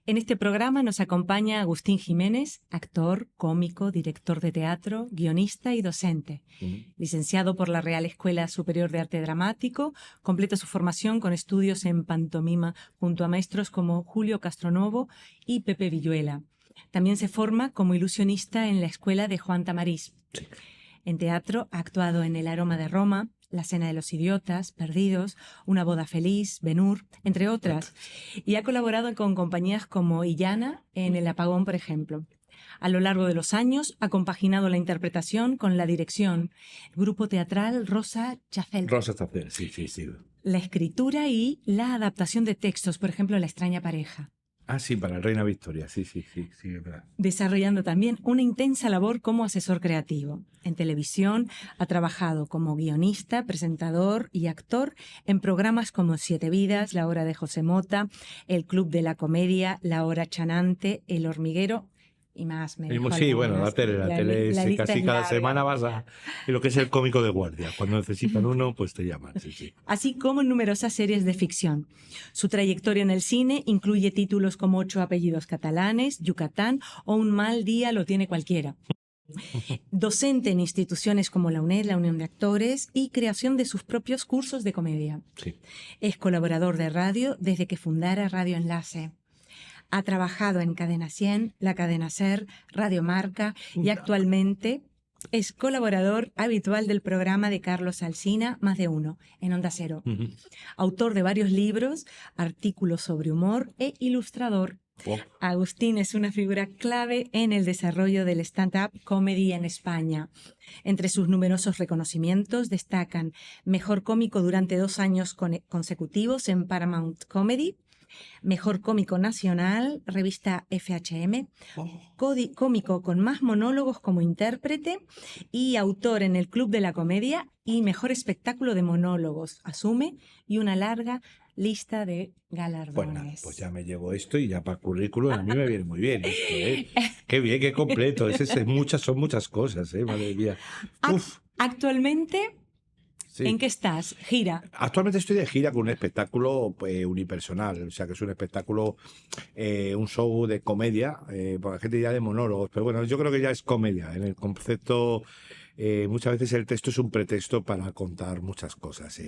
En este programa nos acompaña Agustín Jiménez, actor, cómico, director de teatro, guionista y docente. Licenciado por la Real Escuela Superior de Arte Dramático, completa su formación con estudios en pantomima junto a maestros como Julio Castronovo y Pepe Villuela. También se forma como ilusionista en la Escuela de Juan Tamariz. En teatro ha actuado en El Aroma de Roma, La Cena de los Idiotas, Perdidos, Una Boda Feliz, Ben-Hur, entre otras, y ha colaborado con compañías como Illana en El Apagón, por ejemplo. A lo largo de los años ha compaginado la interpretación con la dirección. Grupo teatral Rosa Chacel. Rosa Chacel, sí. La escritura y la adaptación de textos, por ejemplo, La extraña pareja. Ah, sí, para Reina Victoria, sí, es verdad. Desarrollando también una intensa labor como asesor creativo. En televisión ha trabajado como guionista, presentador y actor en programas como Siete Vidas, La Hora de José Mota, El Club de la Comedia, La Hora Chanante, El Hormiguero y más. Sí, bueno, la tele es casi cada semana vas a lo que es el cómico de guardia. Cuando necesitan uno, pues te llaman, sí. Así como en numerosas series de ficción. Su trayectoria en el cine incluye títulos como 8 apellidos catalanes, Yucatán o Un mal día lo tiene cualquiera. Docente en instituciones como la UNED, la Unión de Actores, y creación de sus propios cursos de comedia. Sí. Es colaborador de radio desde que fundara Radio Enlace. Ha trabajado en Cadena 100, La Cadena SER, Radio Marca y actualmente es colaborador habitual del programa de Carlos Alsina, Más de Uno, en Onda Cero. Autor de varios libros, artículos sobre humor e ilustrador. Agustín es una figura clave en el desarrollo del stand-up comedy en España. Entre sus numerosos reconocimientos destacan Mejor Cómico durante 2 años consecutivos en Paramount Comedy, Mejor Cómico Nacional, revista FHM, cómico con más monólogos como intérprete y autor en el Club de la Comedia y Mejor Espectáculo de Monólogos, Asume, y una larga lista de galardones. Pues nada, pues ya me llevo esto y ya para el currículum a mí me viene muy bien esto, ¿eh? Qué bien, qué completo. Son muchas cosas, madre mía. Uf. Actualmente... Sí. ¿En qué estás? ¿Gira? Actualmente estoy de gira con un espectáculo unipersonal, o sea que es un espectáculo, un show de comedia, porque la gente dirá de monólogos, pero bueno, yo creo que ya es comedia. En el concepto, muchas veces el texto es un pretexto para contar muchas cosas.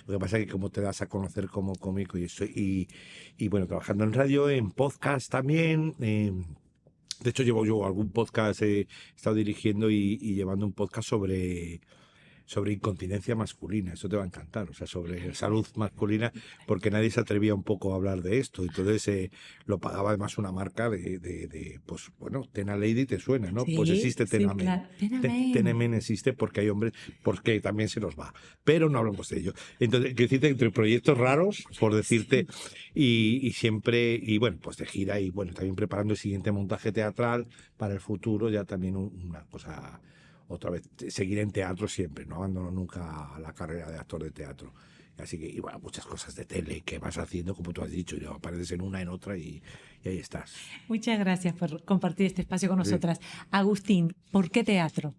Lo que pasa es que como te das a conocer como cómico y bueno, trabajando en radio, en podcast también. De hecho, llevo yo algún podcast, he estado dirigiendo y llevando un podcast sobre incontinencia masculina, eso te va a encantar, o sea, sobre salud masculina, porque nadie se atrevía un poco a hablar de esto, entonces lo pagaba además una marca pues bueno, Tena Lady te suena, ¿no? Sí, pues existe Tena Men. Claro. Tena Men existe porque hay hombres, porque también se nos va, pero no hablamos de ello. Entonces, que decirte, entre proyectos raros, por decirte, y siempre, y bueno, pues de gira, y bueno, también preparando el siguiente montaje teatral para el futuro, ya también una cosa... Otra vez, seguir en teatro siempre, no abandono nunca la carrera de actor de teatro. Así que, y bueno, muchas cosas de tele que vas haciendo, como tú has dicho, y apareces en una, en otra y ahí estás. Muchas gracias por compartir este espacio con nosotras. Sí. Agustín, ¿por qué teatro?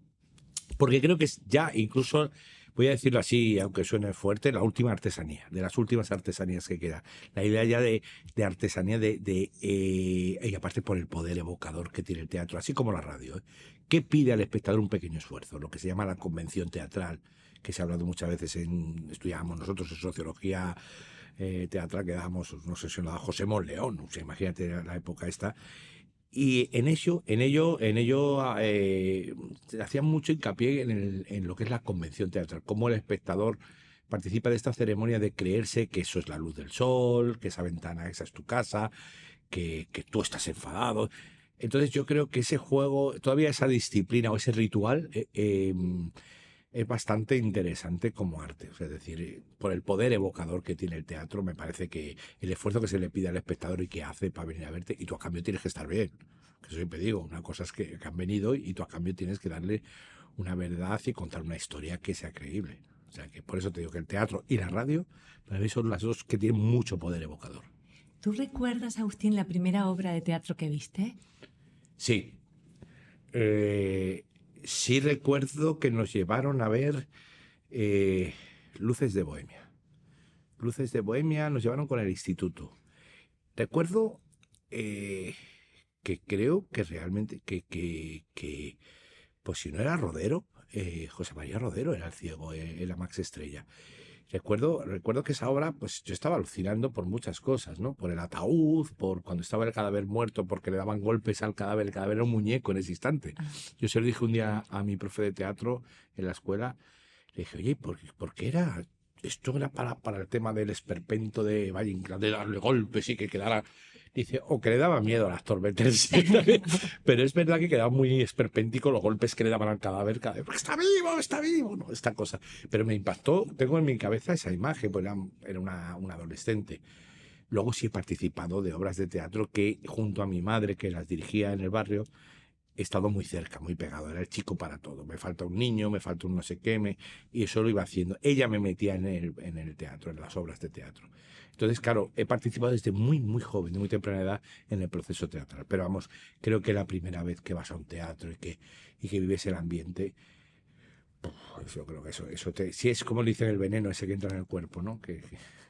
Porque creo que es ya incluso, voy a decirlo así, aunque suene fuerte, la última artesanía, de las últimas artesanías que queda. La idea ya de artesanía y aparte por el poder evocador que tiene el teatro, así como la radio, ¿Qué pide al espectador un pequeño esfuerzo? Lo que se llama la convención teatral, que se ha hablado muchas veces estudiábamos nosotros en sociología teatral, que dábamos, no sé si lo da José Monleón, o sea, imagínate la época esta. Y en ello hacían mucho hincapié en lo que es la convención teatral, cómo el espectador participa de esta ceremonia de creerse que eso es la luz del sol, que esa ventana, esa es tu casa, que tú estás enfadado. Entonces yo creo que ese juego, todavía esa disciplina o ese ritual es bastante interesante como arte. O sea, es decir, por el poder evocador que tiene el teatro, me parece que el esfuerzo que se le pide al espectador y que hace para venir a verte, y tú a cambio tienes que estar bien. Que eso siempre digo, una cosa es que han venido y tú a cambio tienes que darle una verdad y contar una historia que sea creíble. O sea, que por eso te digo que el teatro y la radio, para mí son las dos que tienen mucho poder evocador. ¿Tú recuerdas, Agustín, la primera obra de teatro que viste? Sí. Sí recuerdo que nos llevaron a ver Luces de Bohemia. Luces de Bohemia nos llevaron con el instituto. Recuerdo que creo que realmente, pues si no era Rodero, José María Rodero era el ciego en la Max Estrella. Recuerdo que esa obra, pues yo estaba alucinando por muchas cosas, ¿no? Por el ataúd, por cuando estaba el cadáver muerto, porque le daban golpes al cadáver, el cadáver era un muñeco en ese instante. Yo se lo dije un día a mi profe de teatro en la escuela, le dije, oye, ¿por qué era? Esto era para el tema del esperpento de Valle Inclán, de darle golpes y que quedara... Dice, o que le daba miedo al actor meterse. Pero es verdad que quedaba muy esperpéntico los golpes que le daban al cadáver. Está vivo, no, esta cosa. Pero me impactó, tengo en mi cabeza esa imagen, pues era una adolescente. Luego sí he participado de obras de teatro que junto a mi madre, que las dirigía en el barrio, he estado muy cerca, muy pegado. Era el chico para todo. Me falta un niño, me falta un no sé qué, y eso lo iba haciendo. Ella me metía en el teatro, en las obras de teatro. Entonces, claro, he participado desde muy, muy joven, de muy temprana edad, en el proceso teatral. Pero vamos, creo que la primera vez que vas a un teatro y que vives el ambiente, yo creo que si es como le dicen el veneno ese que entra en el cuerpo, ¿no? Que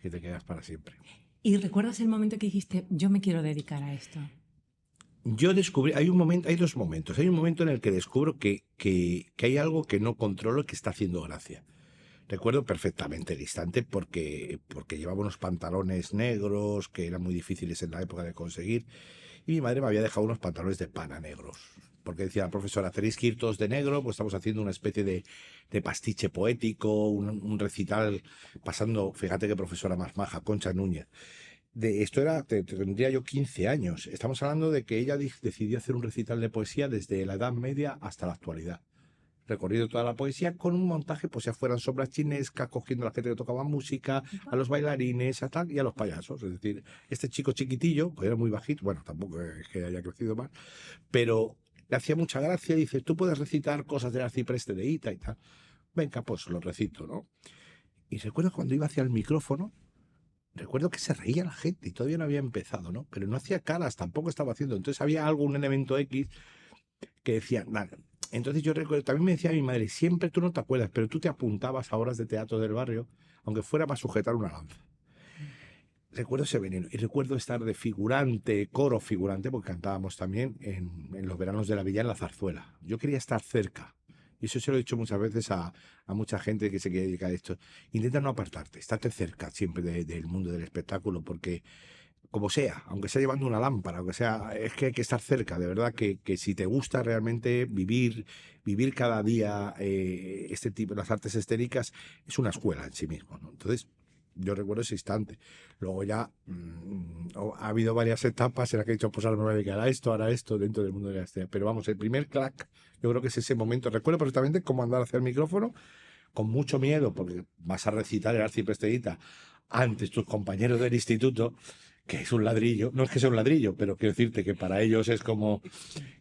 te quedas para siempre. ¿Y recuerdas el momento que dijiste, yo me quiero dedicar a esto? Yo descubrí, hay dos momentos. Hay un momento en el que descubro que hay algo que no controlo y que está haciendo gracia. Recuerdo perfectamente el instante porque llevaba unos pantalones negros que eran muy difíciles en la época de conseguir, y mi madre me había dejado unos pantalones de pana negros. Porque decía la profesora, tenéis que ir todos de negro, pues estamos haciendo una especie de pastiche poético, un recital, pasando, fíjate qué profesora más maja, Concha Núñez. Tendría yo 15 años. Estamos hablando de que ella decidió hacer un recital de poesía desde la Edad Media hasta la actualidad. Recorrido toda la poesía con un montaje, pues ya fueran sombras chinescas, cogiendo a la gente que tocaba música, a los bailarines, a tal, y a los payasos. Es decir, este chico chiquitillo, pues era muy bajito, bueno, tampoco es que haya crecido más, pero le hacía mucha gracia. Dice, tú puedes recitar cosas del arcipreste de Ita y tal. Venga, pues lo recito, ¿no? Y recuerdo cuando iba hacia el micrófono, recuerdo que se reía la gente y todavía no había empezado, ¿no? Pero no hacía caras, tampoco estaba haciendo. Entonces había algún elemento X que decía, nada. Entonces yo recuerdo, también me decía mi madre, siempre tú no te acuerdas, pero tú te apuntabas a obras de teatro del barrio, aunque fuera para sujetar una lanza. Recuerdo ese veneno y recuerdo estar de figurante, coro figurante, porque cantábamos también en los veranos de la villa en la zarzuela. Yo quería estar cerca. Y eso se lo he dicho muchas veces a mucha gente que se quiere dedicar a esto. Intenta no apartarte, estate cerca siempre del mundo del espectáculo, porque como sea, aunque sea llevando una lámpara, aunque sea, es que hay que estar cerca, de verdad que si te gusta realmente vivir cada día este tipo, las artes escénicas, es una escuela en sí mismo, ¿no? Entonces, yo recuerdo ese instante. Luego ya ha habido varias etapas en las que he dicho, pues ahora me voy a dedicar a esto, ahora esto, dentro del mundo de la escena. Pero vamos, el primer crack, yo creo que es ese momento. Recuerdo perfectamente cómo andar hacia el micrófono, con mucho miedo, porque vas a recitar el arcipreste de Ita antes tus compañeros del instituto, que es un ladrillo. No es que sea un ladrillo, pero quiero decirte que para ellos es como...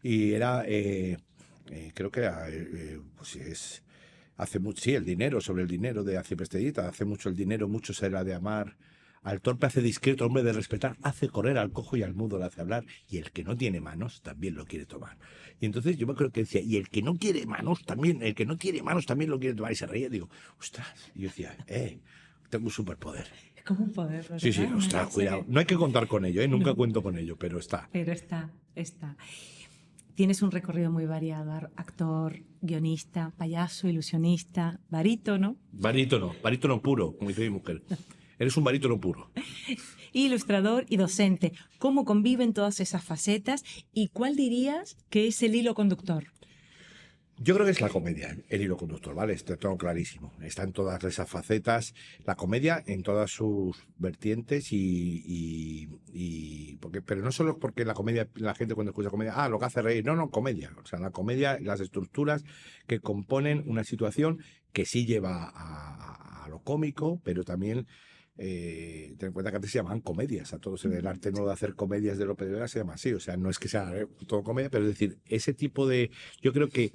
Y era, creo que era, pues es... Hace mucho, sí, el dinero, sobre el dinero de Arcipreste de Ita, hace mucho el dinero, mucho será de amar. Al torpe hace discreto, hombre de respetar, hace correr al cojo y al mudo le hace hablar, y el que no tiene manos también lo quiere tomar. Y entonces yo me acuerdo que decía, y el que no quiere manos también, el que no tiene manos también lo quiere tomar, y se reía, y digo, ostras, y yo decía, tengo un superpoder. Es como un poder, ¿verdad? Sí, ostras, cuidado. No hay que contar con ello, nunca No. cuento con ello, pero está. Pero está. Tienes un recorrido muy variado, actor, guionista, payaso, ilusionista, barítono. Barítono puro, como dice mi mujer. Eres un barítono puro. Ilustrador y docente. ¿Cómo conviven todas esas facetas y cuál dirías que es el hilo conductor? Yo creo que es la comedia, el hilo conductor, ¿vale? Esto tengo clarísimo. Está en todas esas facetas, la comedia en todas sus vertientes pero no solo porque la comedia, la gente cuando escucha comedia, lo que hace reír, no, comedia. O sea, la comedia, las estructuras que componen una situación que sí lleva a lo cómico, pero también ten en cuenta que antes se llamaban comedias, a todos en el arte nuevo de hacer comedias de Lope de Vega se llama así, o sea, no es que sea todo comedia, pero es decir, ese tipo de, yo creo que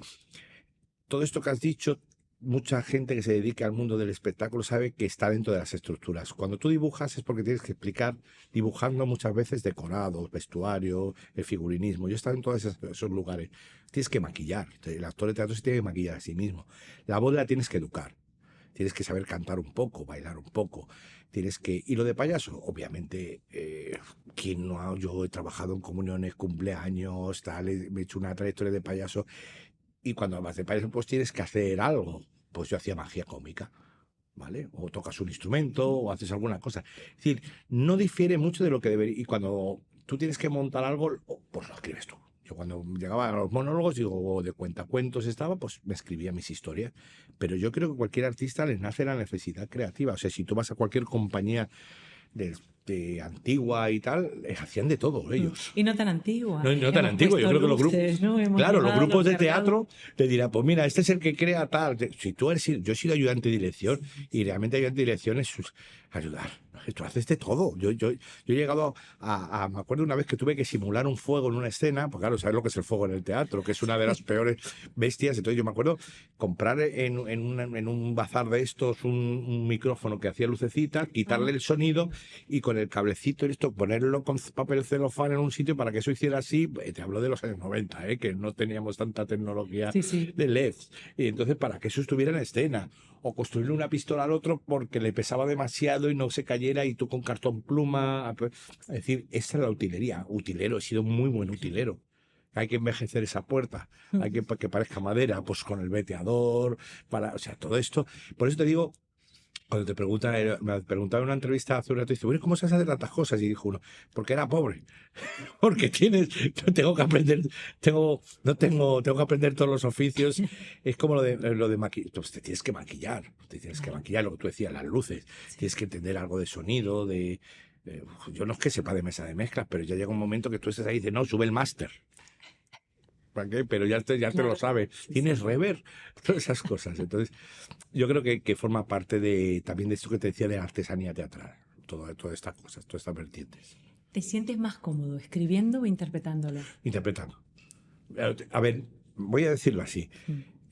todo esto que has dicho, mucha gente que se dedica al mundo del espectáculo sabe que está dentro de las estructuras. Cuando tú dibujas es porque tienes que explicar, dibujando muchas veces decorados, vestuario, el figurinismo. Yo he estado en todos esos lugares. Tienes que maquillar. El actor de teatro se tiene que maquillar a sí mismo. La voz la tienes que educar. tienes que saber cantar un poco, bailar un poco, tienes que... Y lo de payaso, obviamente, ¿quién no yo he trabajado en comuniones, cumpleaños, tal, me he hecho una trayectoria de payaso, y cuando vas de payaso, pues tienes que hacer algo. Pues yo hacía magia cómica, ¿vale? O tocas un instrumento o haces alguna cosa. Es decir, no difiere mucho de lo que debería. Y cuando tú tienes que montar algo, pues lo escribes tú. Yo cuando llegaba a los monólogos, digo, o de cuentacuentos estaba, pues me escribía mis historias. Pero yo creo que cualquier artista les nace la necesidad creativa. O sea, si tú vas a cualquier compañía de antigua y tal, hacían de todo ellos. Y no tan antigua. No, no tan Hemos antigua, yo puesto creo que los grupos, luces, ¿no? Hemos claro, los llevado, grupos de cargado. teatro te dirán, pues mira, este es el que crea tal. Si tú eres, yo he sido ayudante de dirección y realmente ayudante de dirección es ayudar. Tú haces de todo. Yo he llegado me acuerdo una vez que tuve que simular un fuego en una escena, pues claro, sabes lo que es el fuego en el teatro, que es una de las peores bestias. Entonces yo me acuerdo comprar en un bazar de estos un micrófono que hacía lucecita, quitarle el sonido y con el cablecito y esto ponerlo con papel celofán en un sitio para que eso hiciera así. Te hablo de los años 90, que no teníamos tanta tecnología de LEDs. Y entonces para que eso estuviera en escena. O construirle una pistola al otro porque le pesaba demasiado y no se cayera y tú con cartón pluma. Es decir, esa es la utilería. Utilero, he sido muy buen utilero. Hay que envejecer esa puerta, hay que parezca madera, pues con el veteador, o sea, todo esto. Por eso te digo, cuando me preguntaba en una entrevista hace un rato, dice, bueno, ¿cómo se hace tantas cosas? Y dijo uno, porque era pobre. Porque tengo que aprender, tengo que aprender todos los oficios. Es como lo de maquillar. Pues te tienes que maquillar, lo que tú decías, las luces. Tienes que entender algo de sonido, yo no es que sepa de mesa de mezclas, pero ya llega un momento que tú estás ahí y dices, no, sube el máster. ¿Para qué? Pero ya te lo sabes. Tienes rever, todas esas cosas. Entonces, yo creo que forma parte también de esto que te decía de la artesanía teatral. Todas estas cosas, todas estas vertientes. ¿Te sientes más cómodo escribiendo o interpretándolo? Interpretando. A ver, voy a decirlo así.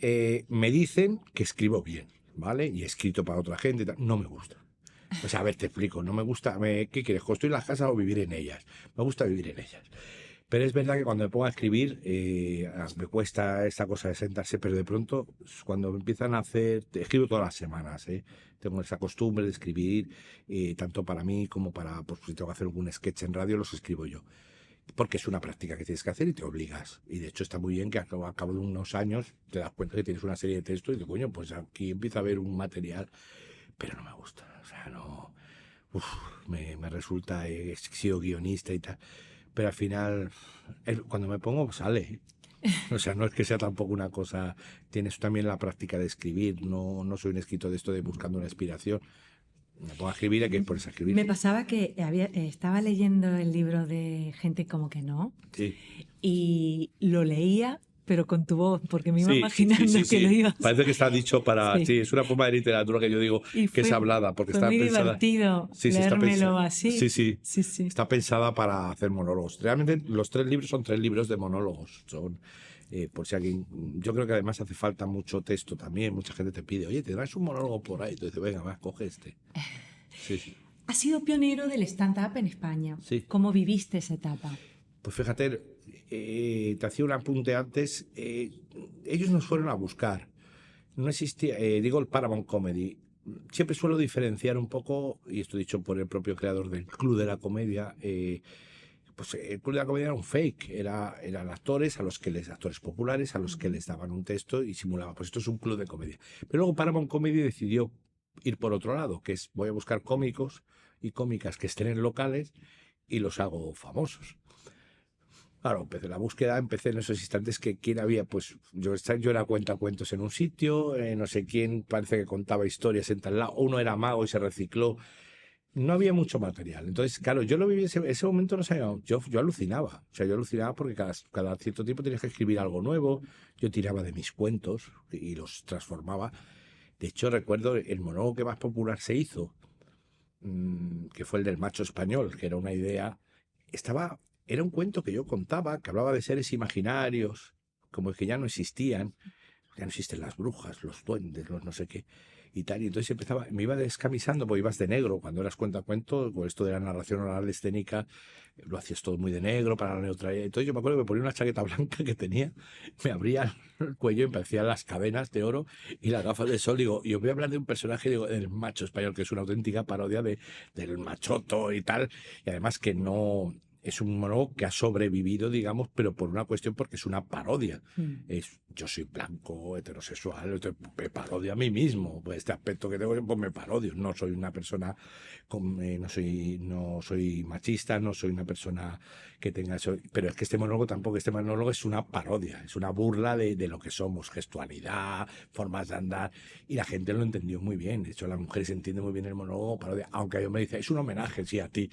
Me dicen que escribo bien, ¿vale? Y he escrito para otra gente y tal. No me gusta. O sea, a ver, te explico. No me gusta. ¿Qué quieres? ¿Construir las casas o vivir en ellas? Me gusta vivir en ellas. Pero es verdad que cuando me pongo a escribir, me cuesta esta cosa de sentarse, pero de pronto, cuando me empiezan a escribo todas las semanas, tengo esa costumbre de escribir, tanto para mí como para, pues si tengo que hacer algún sketch en radio, los escribo yo. Porque es una práctica que tienes que hacer y te obligas. Y de hecho está muy bien que a cabo de unos años te das cuenta que tienes una serie de textos y dices, coño, pues aquí empieza a haber un material, pero no me gusta. O sea, no... me resulta, he sido guionista y tal, pero al final, cuando me pongo, sale. O sea, no es que sea tampoco una cosa... Tienes también la práctica de escribir, no soy un escritor de esto de buscando una inspiración. Me pongo a escribir, hay que ponerse a escribir. Me pasaba que estaba leyendo el libro de Gente como que no, Sí. Y lo leía, pero con tu voz, porque me iba imaginando que lo ibas. Parece que está dicho para... Sí, es una forma de literatura que yo digo que es hablada, porque fue está muy pensada... divertido leérmelo así. Sí. Está pensada para hacer monólogos. Realmente los 3 libros son 3 libros de monólogos. Son... por si alguien, yo creo que además hace falta mucho texto también, mucha gente te pide, oye, ¿tendrás un monólogo por ahí? Entonces, venga, va, coge este. Sí. Has sido pionero del stand-up en España. Sí. ¿Cómo viviste esa etapa? Pues fíjate, te hacía un apunte antes, ellos nos fueron a buscar. No existía, digo el Paramount Comedy. Siempre suelo diferenciar un poco, y esto dicho por el propio creador del Club de la Comedia, pues el Club de la Comedia era un fake, eran actores actores populares a los que les daban un texto y simulaban, pues esto es un club de comedia. Pero luego Paramount Comedy decidió ir por otro lado, que es voy a buscar cómicos y cómicas que estén en locales y los hago famosos. Claro, empecé la búsqueda, empecé en esos instantes que quién había, pues yo era cuentacuentos en un sitio, no sé quién parece que contaba historias en tal lado, uno era mago y se recicló. No había mucho material. Entonces, claro, yo lo viví ese momento, no sabía, yo alucinaba. O sea, yo alucinaba porque cada cierto tiempo tenías que escribir algo nuevo. Yo tiraba de mis cuentos y los transformaba. De hecho, recuerdo el monólogo que más popular se hizo, que fue el del macho español, que era una idea. Era un cuento que yo contaba, que hablaba de seres imaginarios, como que ya no existían. ya no existen las brujas, los duendes, los no sé qué, y tal. Y entonces me iba descamisando, porque ibas de negro cuando eras cuentacuentos, con esto de la narración oral escénica, lo hacías todo muy de negro para la neutralidad. Entonces yo me acuerdo que me ponía una chaqueta blanca que tenía, me abría el cuello y me parecían las cadenas de oro y las gafas de sol. Digo, y os voy a hablar de un personaje, digo, del macho español, que es una auténtica parodia del machoto y tal, y además que no... Es un monólogo que ha sobrevivido, digamos, pero por una cuestión, porque es una parodia. Yo soy blanco, heterosexual, entonces me parodio a mí mismo. Pues este aspecto que tengo, pues me parodio. No soy una persona, no soy machista, no soy una persona que tenga eso. Pero es que este monólogo tampoco, este monólogo es una parodia, es una burla de lo que somos, gestualidad, formas de andar. Y la gente lo entendió muy bien. De hecho, las mujeres entienden muy bien el monólogo parodia, aunque yo me dice, es un homenaje, sí, a ti.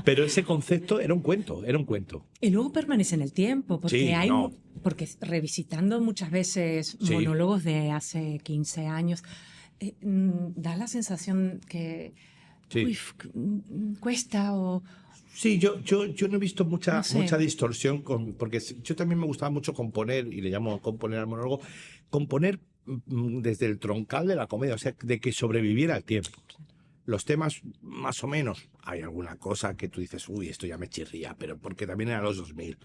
Pero ese concepto era un cuento, era un cuento. Y luego permanece en el tiempo, porque Sí, no. porque revisitando muchas veces Sí. monólogos de hace 15 años, da la sensación que Sí. uy, cuesta o... Sí, yo no he visto mucha, No sé. mucha distorsión, porque yo también me gustaba mucho componer, y le llamo componer al monólogo, componer desde el troncal de la comedia, o sea, de que sobreviviera el tiempo. Los temas, más o menos, hay alguna cosa que tú dices, uy, esto ya me chirría, pero porque también eran los 2000.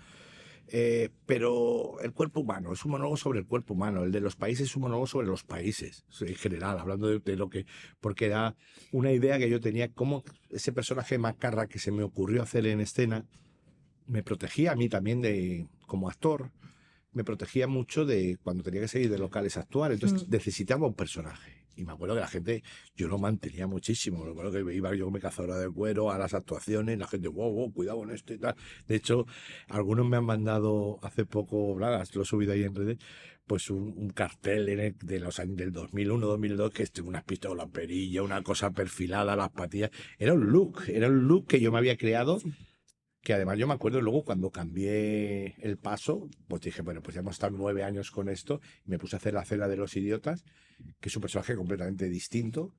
Pero el cuerpo humano, es un monólogo sobre el cuerpo humano. El de los países es un monólogo sobre los países, en general, hablando de lo que... Porque era una idea que yo tenía, como ese personaje macarra que se me ocurrió hacer en escena, me protegía a mí también como actor, me protegía mucho de cuando tenía que salir de locales a actuar, entonces necesitaba un personaje. Y me acuerdo que la gente, yo lo mantenía muchísimo. Me acuerdo que iba yo con mi cazadora de cuero a las actuaciones, la gente, wow, cuidado con esto y tal. De hecho, algunos me han mandado hace poco, lo he subido ahí en redes, pues un cartel de los años del 2001, 2002, que unas pistolas, perilla, una cosa perfilada, las patillas. Era un look que yo me había creado. Que además yo me acuerdo luego cuando cambié el paso, pues dije, bueno, pues ya hemos estado 9 años con esto, y me puse a hacer la cena de los idiotas, que es un personaje completamente distinto.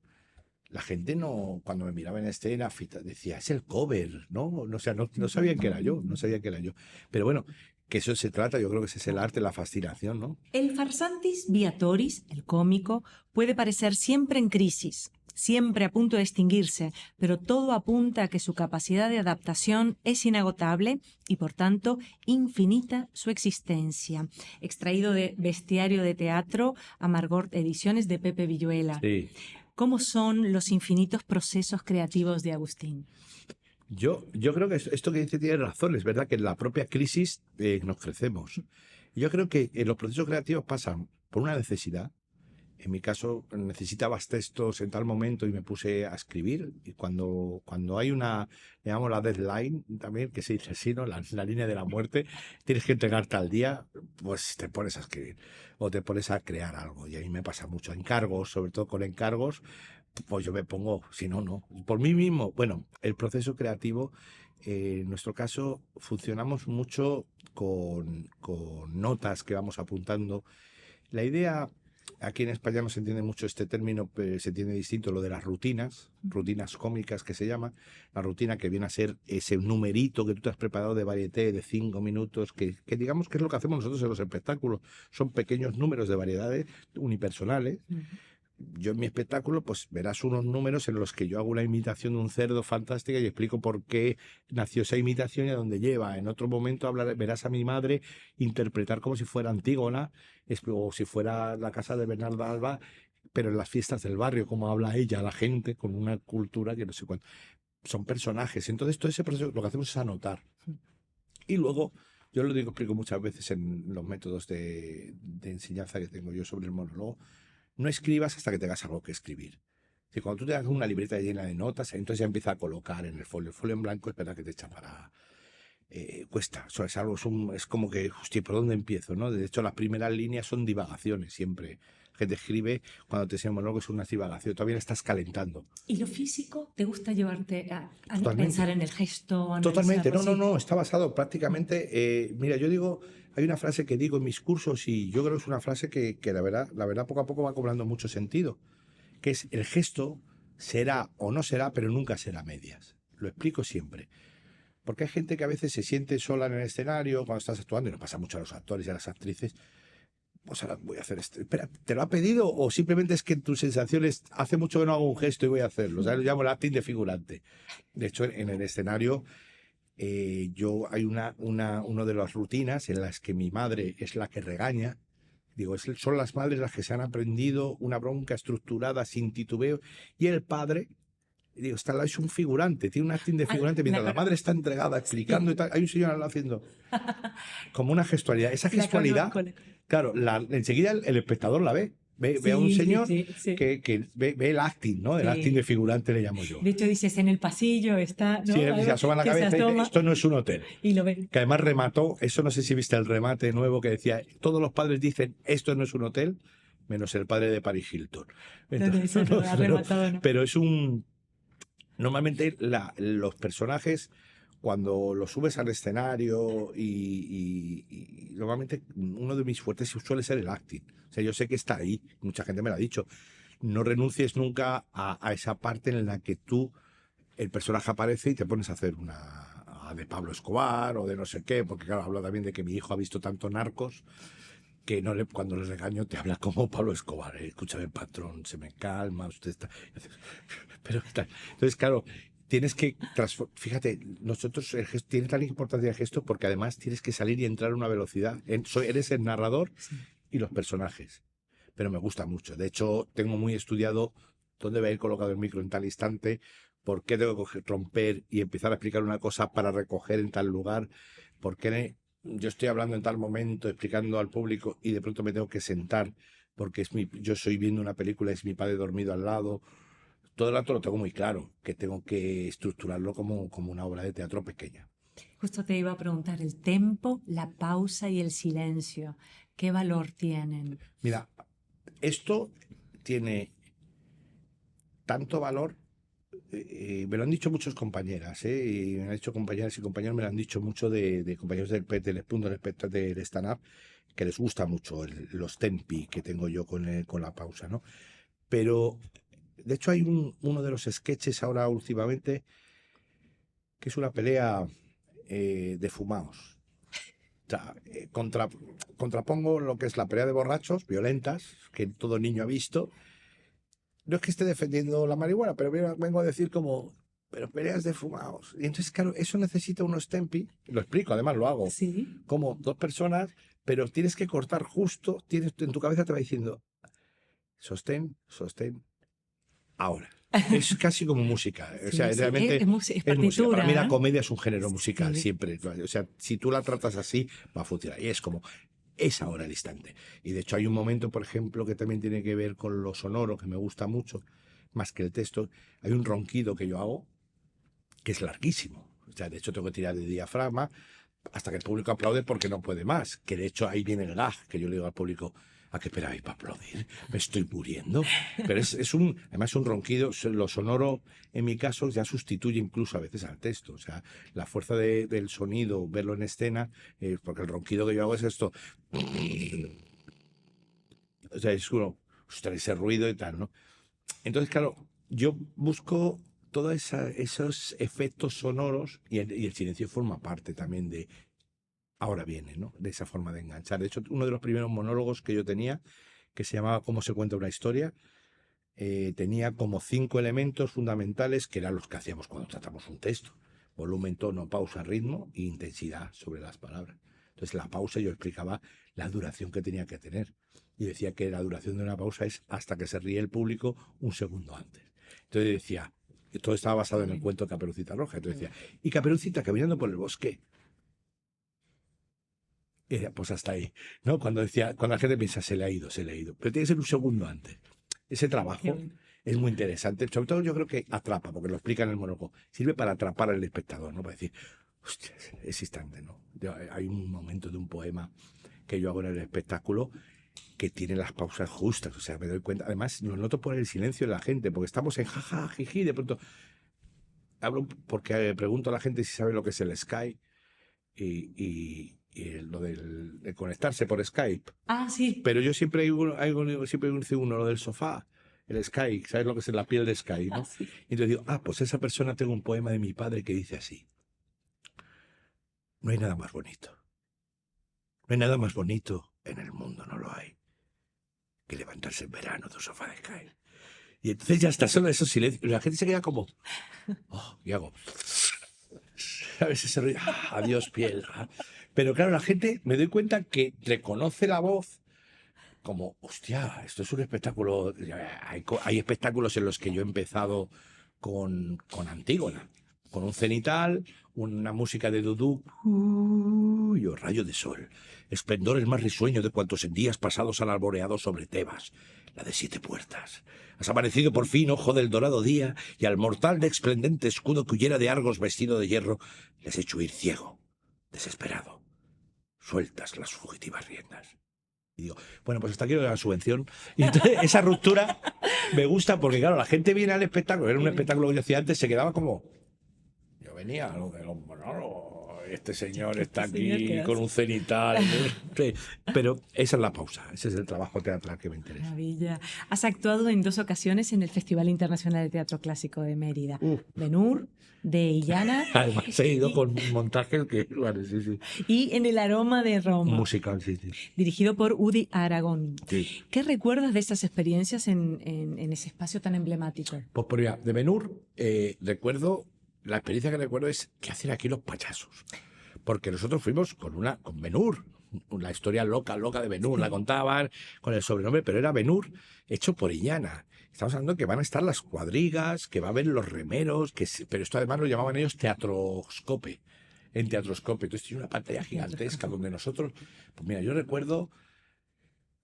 La gente no, cuando me miraba en escena, decía, es el cover, ¿no? O sea, no sabían que era yo, no sabían que era yo. Pero bueno, que eso se trata, yo creo que ese es el arte, la fascinación, ¿no? El farsantis viatoris, el cómico, puede parecer siempre en crisis, siempre a punto de extinguirse, pero todo apunta a que su capacidad de adaptación es inagotable y, por tanto, infinita su existencia. Extraído de Bestiario de Teatro, Amargor Ediciones, de Pepe Villuela. Sí. ¿Cómo son los infinitos procesos creativos de Agustín? Yo creo que esto que dice tiene razón, es verdad que en la propia crisis nos crecemos. Yo creo que los procesos creativos pasan por una necesidad. En mi caso, necesitabas textos en tal momento y me puse a escribir. Y cuando hay una, digamos, la deadline, también, que se dice así, ¿no? La línea de la muerte, tienes que entregarte al día, pues te pones a escribir o te pones a crear algo. Y a mí me pasa mucho. Encargos, sobre todo con encargos, pues yo me pongo, si no, no. Por mí mismo, bueno, el proceso creativo, en nuestro caso, funcionamos mucho con notas que vamos apuntando. La idea, aquí en España no se entiende mucho este término, pero se entiende distinto lo de las rutinas cómicas que se llama. La rutina que viene a ser ese numerito que tú te has preparado de varieté de 5 minutos, que digamos que es lo que hacemos nosotros en los espectáculos. Son pequeños números de variedades unipersonales. Yo en mi espectáculo, pues verás unos números en los que yo hago una imitación de un cerdo fantástica y explico por qué nació esa imitación y a dónde lleva. En otro momento verás a mi madre interpretar como si fuera Antígona o si fuera la casa de Bernarda Alba, pero en las fiestas del barrio, como habla ella, la gente, con una cultura que no sé cuánto. Son personajes. Entonces todo ese proceso lo que hacemos es anotar. Y luego, yo lo digo, explico muchas veces en los métodos de enseñanza que tengo yo sobre el monólogo. No escribas hasta que tengas algo que escribir. Si cuando tú te das una libreta llena de notas, entonces ya empieza a colocar en el folio. El folio en blanco es verdad que te echa para... cuesta. O sea, es como que, hostia, ¿por dónde empiezo? ¿No? De hecho, las primeras líneas son divagaciones siempre. Que te escribe cuando te enseña monólogo es una divagación. Todavía estás calentando. ¿Y lo físico te gusta llevarte a Totalmente. pensar en el gesto? Totalmente. Analizarlo? No. Está basado prácticamente... mira, yo digo... Hay una frase que digo en mis cursos y yo creo que es una frase que la verdad, poco a poco va cobrando mucho sentido. Que es el gesto será o no será, pero nunca será a medias. Lo explico siempre. Porque hay gente que a veces se siente sola en el escenario cuando estás actuando, y nos pasa mucho a los actores y a las actrices, pues ahora voy a hacer esto. Espera, ¿te lo ha pedido o simplemente es que tus sensaciones, hace mucho que no hago un gesto y voy a hacerlo? O sea, lo llamo el acting de figurante. De hecho, en el escenario, hay una de las rutinas en las que mi madre es la que regaña. Digo, son las madres las que se han aprendido una bronca estructurada sin titubeo y el padre. Y digo, es un figurante, tiene un acting de Ay, figurante me mientras la acuerdo. madre está entregada, explicando y tal. Hay un señor al lado haciendo como una gestualidad. Esa La gestualidad, conozco. claro, enseguida el espectador la ve. Ve a un Sí, sí, señor sí, sí. que ve el acting, ¿no? El acting Sí. de figurante le llamo yo. De hecho, dices, en el pasillo está, Si ¿no? él se Algo asoma la que se cabeza y dice, asoma esto no es un hotel. y lo ve. Que además remató, eso no sé si viste el remate nuevo que decía, todos los padres dicen, esto no es un hotel, menos el padre de Paris Hilton. No, no, Entonces, eso no, ha rematado, ¿no? pero es un... Normalmente los personajes, cuando los subes al escenario y normalmente uno de mis fuertes suele ser el acting. O sea, yo sé que está ahí, mucha gente me lo ha dicho. No renuncies nunca a esa parte en la que el personaje aparece y te pones a hacer de Pablo Escobar o de no sé qué, porque claro, hablo también de que mi hijo ha visto tanto Narcos que cuando le regaño te habla como Pablo Escobar. Escúchame, patrón, se me calma, usted está... Pero tal. Entonces, claro, tienes que... Fíjate, nosotros tiene tal importancia el gesto porque además tienes que salir y entrar a una velocidad. Eres el narrador Sí. y los personajes. Pero me gusta mucho. De hecho, tengo muy estudiado dónde va a ir colocado el micro en tal instante, por qué tengo que romper y empezar a explicar una cosa para recoger en tal lugar, por qué yo estoy hablando en tal momento, explicando al público y de pronto me tengo que sentar porque yo estoy viendo una película y es mi padre dormido al lado. Todo el rato lo tengo muy claro, que tengo que estructurarlo como una obra de teatro pequeña. Justo te iba a preguntar, el tempo, la pausa y el silencio, ¿qué valor tienen? Mira, esto tiene tanto valor, me lo han dicho muchas compañeras, y me han dicho compañeras y compañeros, me lo han dicho mucho de compañeros del punto del stand-up, que les gusta mucho los tempi que tengo yo con la pausa, ¿no? Pero, de hecho, hay uno de los sketches ahora últimamente que es una pelea de fumaos. O sea, contrapongo lo que es la pelea de borrachos, violentas, que todo niño ha visto. No es que esté defendiendo la marihuana, pero vengo a decir pero peleas de fumaos. Y entonces, claro, eso necesita unos tempi, lo explico, además lo hago, Sí. como dos personas, pero tienes que cortar justo, en tu cabeza te va diciendo, sostén, sostén, ahora. Es casi como música. O sea, Sí, sí, realmente es es música. Para mí partitura, la ¿eh? comedia es un género musical, Sí. siempre. O sea, si tú la tratas así, va a funcionar. Y es como, es ahora el instante. Y de hecho hay un momento, por ejemplo, que también tiene que ver con lo sonoro, que me gusta mucho, más que el texto. Hay un ronquido que yo hago, que es larguísimo. O sea, de hecho tengo que tirar de diafragma hasta que el público aplaude porque no puede más. Que de hecho ahí viene el gag, que yo le digo al público, ¿a qué esperáis para aplaudir? Me estoy muriendo. Pero además un ronquido, lo sonoro en mi caso ya sustituye incluso a veces al texto. O sea, la fuerza del sonido, verlo en escena, porque el ronquido que yo hago es esto. O sea, es uno, ostras, ese ruido y tal, ¿no? Entonces, claro, yo busco todos esos efectos sonoros y el silencio forma parte también ahora viene, ¿no? De esa forma de enganchar. De hecho, uno de los primeros monólogos que yo tenía, que se llamaba Cómo se cuenta una historia, tenía como 5 elementos fundamentales que eran los que hacíamos cuando tratamos un texto. Volumen, tono, pausa, ritmo e intensidad sobre las palabras. Entonces, la pausa yo explicaba la duración que tenía que tener. Y decía que la duración de una pausa es hasta que se ríe el público un segundo antes. Entonces decía, todo estaba basado en el cuento de Caperucita Roja. Entonces decía, y Caperucita caminando por el bosque. Y decía, pues hasta ahí, ¿no? Cuando la gente piensa, se le ha ido, se le ha ido. Pero tiene que ser un segundo antes. Ese Qué trabajo bueno. es muy interesante. Sobre todo yo creo que atrapa, porque lo explica en el monólogo. Sirve para atrapar al espectador, ¿no? Para decir, hostia, es instante, ¿no? Hay un momento de un poema que yo hago en el espectáculo que tiene las pausas justas. O sea, me doy cuenta. Además, lo noto por el silencio de la gente, porque estamos en jaja, jiji, de pronto hablo porque pregunto a la gente si sabe lo que es el Skype y lo de conectarse por Skype. Ah, sí. Pero yo siempre hice uno, lo del sofá, el Sky, ¿sabes lo que es la piel de Sky, Ah, no? sí. Y entonces digo, pues esa persona tengo un poema de mi padre que dice así, no hay nada más bonito, no hay nada más bonito en el mundo, no lo hay. que levantarse en verano de un sofá de Sky. Y entonces ya está solo esos silencios. La gente se queda como, oh, y hago, ¿sabes? Ese ruido, adiós piel. Pero claro, la gente, me doy cuenta que reconoce la voz como, hostia, esto es un espectáculo. Hay espectáculos en los que yo he empezado con Antígona, con un cenital, una música de Dudú, y un rayo de sol, esplendores más risueños de cuantos en días pasados han alboreado sobre Tebas, la de 7 puertas. Has amanecido por fin, ojo del dorado día, y al mortal de esplendente escudo que huyera de Argos vestido de hierro, le has hecho ir ciego, desesperado. Sueltas las fugitivas riendas. Y digo, bueno, pues hasta aquí la subvención. Y entonces esa ruptura me gusta porque, claro, la gente viene al espectáculo, era un espectáculo que yo hacía antes, se quedaba como... Yo venía a lo de los monólogos, este señor está aquí con un cenital. Sí, pero esa es la pausa, ese es el trabajo teatral que me interesa. Maravilla. Has actuado en 2 ocasiones en el Festival Internacional de Teatro Clásico de Mérida. Ben-Hur, de Illana. Además he ido con montajes que... Vale, sí, sí. Y en El aroma de Roma. Musical, sí, sí. Dirigido por Udi Aragón. Sí. ¿Qué recuerdas de estas experiencias en ese espacio tan emblemático? Pues por mira, de Ben-Hur recuerdo, la experiencia que recuerdo es qué hacen aquí los payasos. Porque nosotros fuimos con Ben-Hur, la historia loca de Ben-Hur, la contaban con el sobrenombre, pero era Ben-Hur hecho por Illana. Estamos hablando que van a estar las cuadrigas, que va a haber los remeros, pero esto además lo llamaban ellos teatroscope, en teatroscope. Entonces tiene una pantalla gigantesca donde nosotros, pues mira, yo recuerdo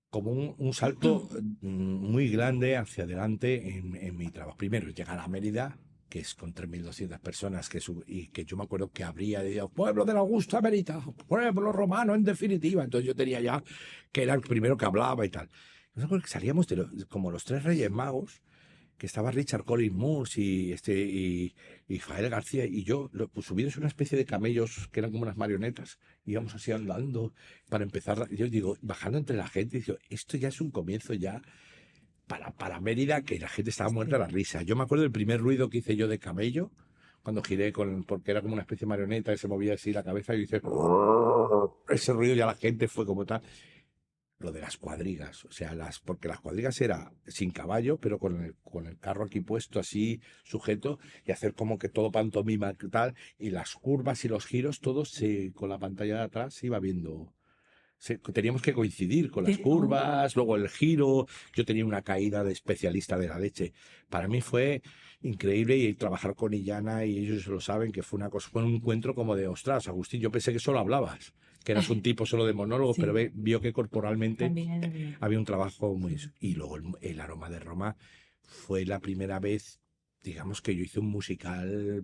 como un salto muy grande hacia adelante en mi trabajo. Primero, llegar a Mérida, que es con 3.200 personas, y que yo me acuerdo que habría de pueblo de la Augusta Mérida, pueblo romano en definitiva. Entonces yo tenía ya que era el primero que hablaba y tal. Yo me acuerdo que salíamos como los 3 Reyes Magos, que estaba Richard Collins Moore y Fael García, y yo pues, subidos en una especie de camellos que eran como unas marionetas, íbamos así andando para empezar. Yo digo, bajando entre la gente, y digo, esto ya es un comienzo ya para Mérida, que la gente estaba muerta de la risa. Yo me acuerdo del primer ruido que hice yo de camello, cuando giré porque era como una especie de marioneta y se movía así la cabeza y dice, ese ruido ya la gente fue como tal. Lo de las cuadrigas, o sea, porque las cuadrigas era sin caballo, pero con el carro aquí puesto así, sujeto, y hacer como que todo pantomima y tal, y las curvas y los giros, todos con la pantalla de atrás se iba viendo. Teníamos que coincidir con las curvas, luego el giro. Yo tenía una caída de especialista de la leche. Para mí fue increíble, y trabajar con Illana, y ellos lo saben, que fue un encuentro como de, ostras, Agustín, yo pensé que solo hablabas, que eras un tipo solo de monólogo, pero vio que corporalmente también había un trabajo muy... Y luego el aroma de Roma fue la primera vez, digamos, que yo hice un musical.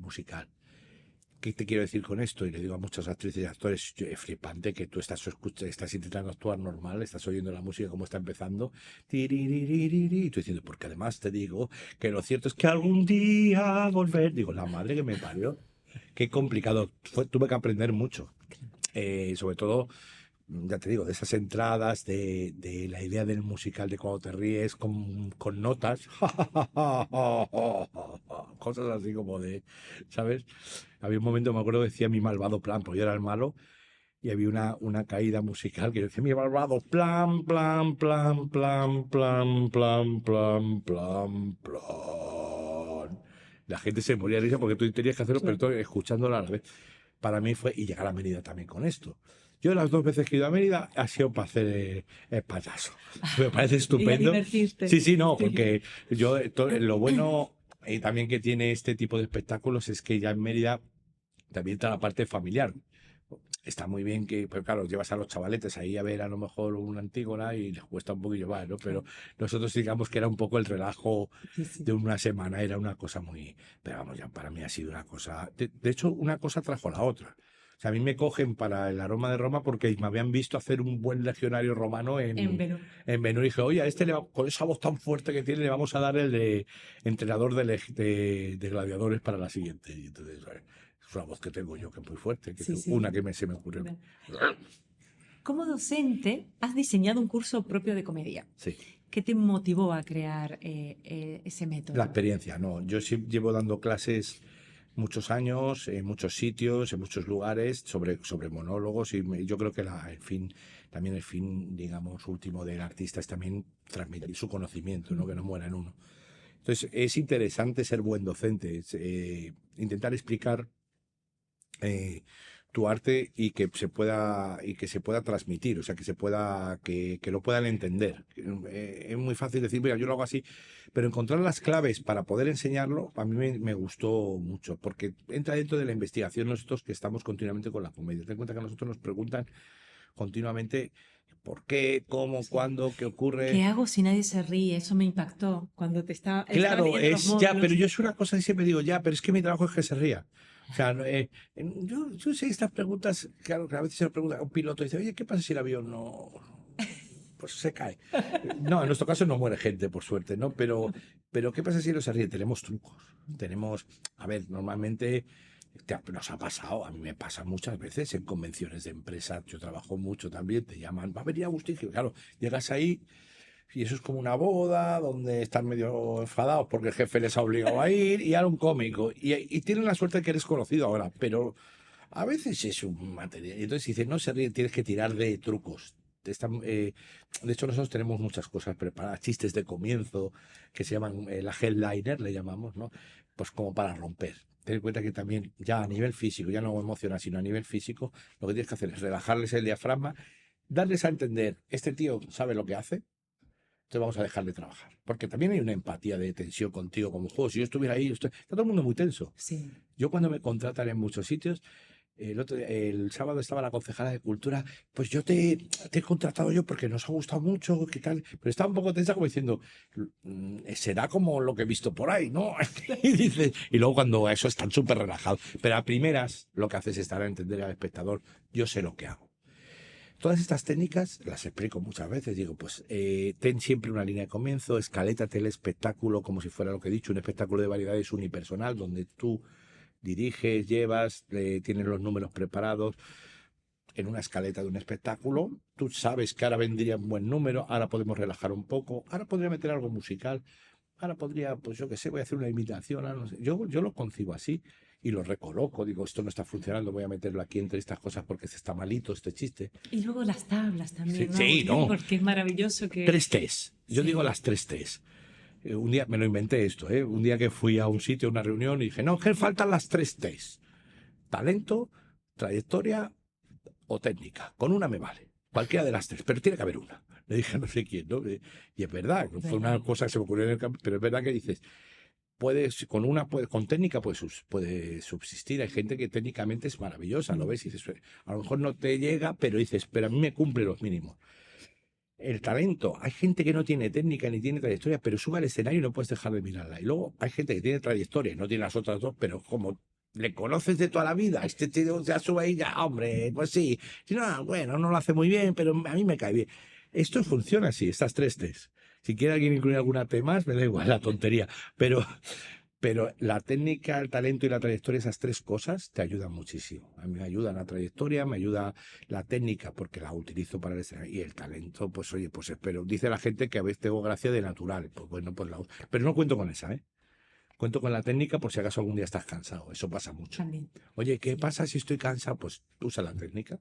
¿Qué te quiero decir con esto? Y le digo a muchas actrices y actores, es flipante que tú estás intentando actuar normal, estás oyendo la música como está empezando, y tú diciendo, porque además te digo que lo cierto es que algún día volver, digo, la madre que me parió, qué complicado, tuve que aprender mucho, sobre todo, ya te digo, de esas entradas, de la idea del musical, de cuando te ríes con notas, cosas así como de, ¿sabes? Había un momento, me acuerdo, que decía mi malvado plan, porque yo era el malo, y había una caída musical que decía mi malvado plan, plan, plan, plan, plan, plan, plan, plan, plan. La gente se moría de risa porque tú tenías que hacerlo, pero todo escuchándolo a la vez. Para mí fue, y llegar a Mérida también con esto. Yo las 2 veces que he ido a Mérida ha sido para hacer el payaso. Me parece estupendo. Sí, no, porque yo lo bueno también que tiene este tipo de espectáculos es que ya en Mérida también está la parte familiar. Está muy bien que, pues claro, llevas a los chavaletes ahí a ver a lo mejor una Antígona y les cuesta un poquillo más, ¿no? Pero nosotros digamos que era un poco el relajo de una semana, era una cosa muy... Pero vamos, ya para mí ha sido una cosa... De hecho, una cosa trajo la otra. O sea, a mí me cogen para el aroma de Roma porque me habían visto hacer un buen legionario romano en Ben-Hur. Y dije, oye, a este con esa voz tan fuerte que tiene le vamos a dar el de entrenador de gladiadores para la siguiente. Y entonces, es una voz que tengo yo que es muy fuerte, una que se me ocurrió. Como docente, has diseñado un curso propio de comedia. Sí. ¿Qué te motivó a crear ese método? La experiencia, no. Yo sí llevo dando clases muchos años, en muchos sitios, en muchos lugares, sobre monólogos, y yo creo que también el fin, digamos, último del artista es también transmitir su conocimiento, ¿no? Que no muera en uno. Entonces, es interesante ser buen docente, intentar explicar tu arte y que se pueda transmitir, o sea, que lo puedan entender. Es muy fácil decir, mira, yo lo hago así, pero encontrar las claves para poder enseñarlo a mí me gustó mucho, porque entra dentro de la investigación nosotros que estamos continuamente con la comedia. Ten en cuenta que a nosotros nos preguntan continuamente por qué, cómo, cuándo, qué ocurre. ¿Qué hago si nadie se ríe? Eso me impactó cuando estaba Claro, leyendo los pero módulos. yo es una cosa que siempre digo, pero es que mi trabajo es que se ría. O sea, yo sé estas preguntas, claro, que a veces se lo pregunta a un piloto y dice, oye, ¿qué pasa si el avión no, pues se cae? No, en nuestro caso no muere gente, por suerte, ¿no? Pero ¿qué pasa si no se ríe? Tenemos trucos. A ver, normalmente nos ha pasado, a mí me pasa muchas veces en convenciones de empresas, yo trabajo mucho también, te llaman, va a venir Agustín, y claro, llegas ahí. Y eso es como una boda donde están medio enfadados porque el jefe les ha obligado a ir y ahora un cómico. Y tienen la suerte de que eres conocido ahora, pero a veces es un material. Y entonces dices, no se ríe, tienes que tirar de trucos. De hecho, nosotros tenemos muchas cosas preparadas, chistes de comienzo que se llaman la headliner, le llamamos, ¿no? Pues como para romper. Ten en cuenta que también ya a nivel físico, ya no emocional, sino a nivel físico, lo que tienes que hacer es relajarles el diafragma, darles a entender, este tío sabe lo que hace, entonces vamos a dejar de trabajar. Porque también hay una empatía de tensión contigo como juego. Si yo estuviera ahí, está todo el mundo muy tenso. Sí. Yo cuando me contratan en muchos sitios, el sábado estaba la concejala de Cultura, pues yo te he contratado yo porque nos ha gustado mucho, ¿qué tal? Pero estaba un poco tensa como diciendo, será como lo que he visto por ahí, ¿no? Y luego cuando eso están súper relajados. Pero a primeras lo que haces es estar a entender al espectador, yo sé lo que hago. Todas estas técnicas las explico muchas veces. Digo, pues ten siempre una línea de comienzo, escalétate el espectáculo como si fuera lo que he dicho, un espectáculo de variedades unipersonal, donde tú diriges, llevas, tienes los números preparados en una escaleta de un espectáculo. Tú sabes que ahora vendría un buen número, ahora podemos relajar un poco, ahora podría meter algo musical, ahora podría, pues yo qué sé, voy a hacer una imitación, ahora no sé. Yo lo concibo así y lo recoloco. Digo, esto no está funcionando, voy a meterlo aquí entre estas cosas porque está malito este chiste. Y luego las tablas Sí, también, ¿no, sí, Agustín? no. Porque es maravilloso que... 3 Ts. Yo digo Sí. las 3 Ts. Un día me lo inventé esto, ¿eh? Un día que fui a un sitio, a una reunión, y dije, no, que faltan las 3 Ts. Talento, trayectoria o técnica. Con una me vale. Cualquiera de las tres, pero tiene que haber una. Le dije a no sé quién, ¿no? Y es verdad, fue una cosa que se me ocurrió en el campo, pero es verdad que dices, con técnica puede subsistir. Hay gente que técnicamente es maravillosa, lo ves y dices, a lo mejor no te llega, pero dices, pero a mí me cumple los mínimos. El talento, hay gente que no tiene técnica ni tiene trayectoria, pero sube al escenario y no puedes dejar de mirarla. Y luego hay gente que tiene trayectoria y no tiene las otras dos, pero como le conoces de toda la vida, este tío ya sube ahí, ya, hombre, pues sí. Si no, bueno, no lo hace muy bien, pero a mí me cae bien. Esto funciona así, estas 3 Ts. Si quiere alguien incluir alguna T más, me da igual la tontería. Pero la técnica, el talento y la trayectoria, esas tres cosas te ayudan muchísimo. A mí me ayuda la trayectoria, me ayuda la técnica porque la utilizo para el escenario. Y el talento, pues oye, pues espero. Dice la gente que a veces tengo gracia de natural. Pues bueno, pues la uso. Pero no cuento con esa, ¿eh? Cuento con la técnica por si acaso algún día estás cansado. Eso pasa mucho. También. Oye, ¿qué pasa si estoy cansado? Pues usa la técnica.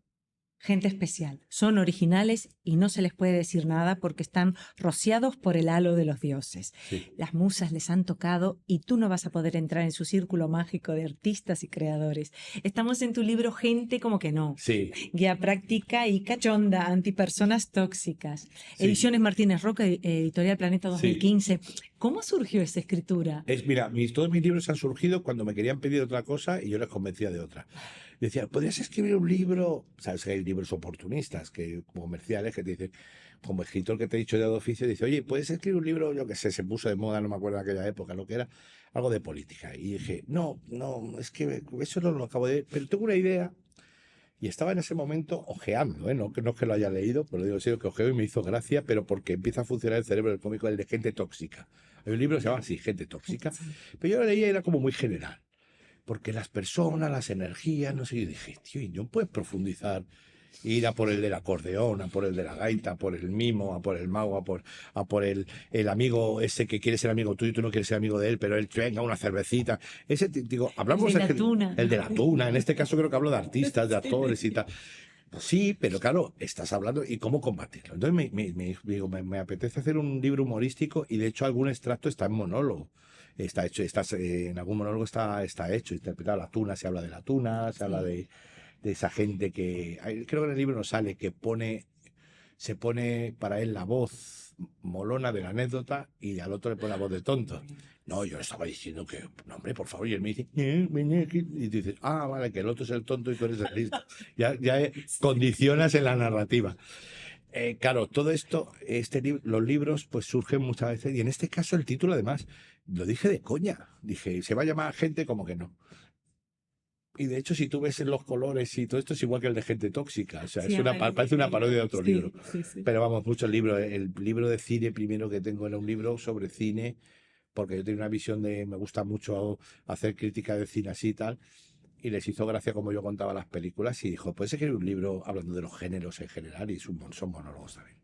Gente especial. Son originales y no se les puede decir nada porque están rociados por el halo de los dioses. Sí. Las musas les han tocado y tú no vas a poder entrar en su círculo mágico de artistas y creadores. Estamos en tu libro Gente como que no. Sí. Guía práctica y cachonda antipersonas tóxicas. Sí. Ediciones Martínez Roca, Editorial Planeta 2015. Sí. ¿Cómo surgió esa escritura? Mira, todos mis libros han surgido cuando me querían pedir otra cosa y yo les convencía de otra. Decía, ¿podrías escribir un libro? Sabes que hay libros oportunistas, comerciales, que te dicen, como escritor que te he dicho de oficio, dice, oye, ¿puedes escribir un libro? Yo qué sé, se puso de moda, no me acuerdo de aquella época, lo que era, algo de política. Y dije, no, es que eso no lo acabo de ver, pero tengo una idea. Y estaba en ese momento ojeando, ¿eh? No es que lo haya leído, pero digo, sí, que ojeo y me hizo gracia, pero porque empieza a funcionar el cerebro del cómico, el de Gente Tóxica. Hay un libro que se llama así, Gente Tóxica, pero yo lo leía y era como muy general. Porque las personas, las energías, no sé, yo dije, tío, y no puedes profundizar Ir a por el del acordeón, a por el de la gaita, a por el mimo, a por el mago, a por el amigo ese que quiere ser amigo tuyo y tú no quieres ser amigo de él, pero él venga una cervecita. Ese, digo, hablamos El de la tuna. el de la tuna. En este caso creo que hablo de artistas, de actores y tal. Pues sí, pero claro, estás hablando y cómo combatirlo. Entonces digo, me apetece hacer un libro humorístico y de hecho algún extracto está en monólogo. Está hecho, en algún monólogo está hecho, interpretado la tuna, se habla de la tuna, se habla de esa gente que, creo que en el libro no sale, que se pone para él la voz molona de la anécdota y al otro le pone la voz de tonto. No, yo le estaba diciendo que, no, hombre, por favor, y él me dice, y tú dices, ah, vale, que el otro es el tonto y tú eres el listo. Ya condicionas en la narrativa. Claro, todo esto, los libros, pues surgen muchas veces, y en este caso el título, además, lo dije de coña. Dije, se va a llamar Gente como que no. Y de hecho, si tú ves en los colores y todo esto, es igual que el de Gente tóxica. O sea, Sí, parece una parodia de otro sí, libro. sí. Pero vamos, muchos libros. El libro de cine primero que tengo era un libro sobre cine, porque yo tenía una visión me gusta mucho hacer crítica de cine así y tal. Y les hizo gracia como yo contaba las películas y dijo, puedes escribir un libro hablando de los géneros en general y son monólogos también.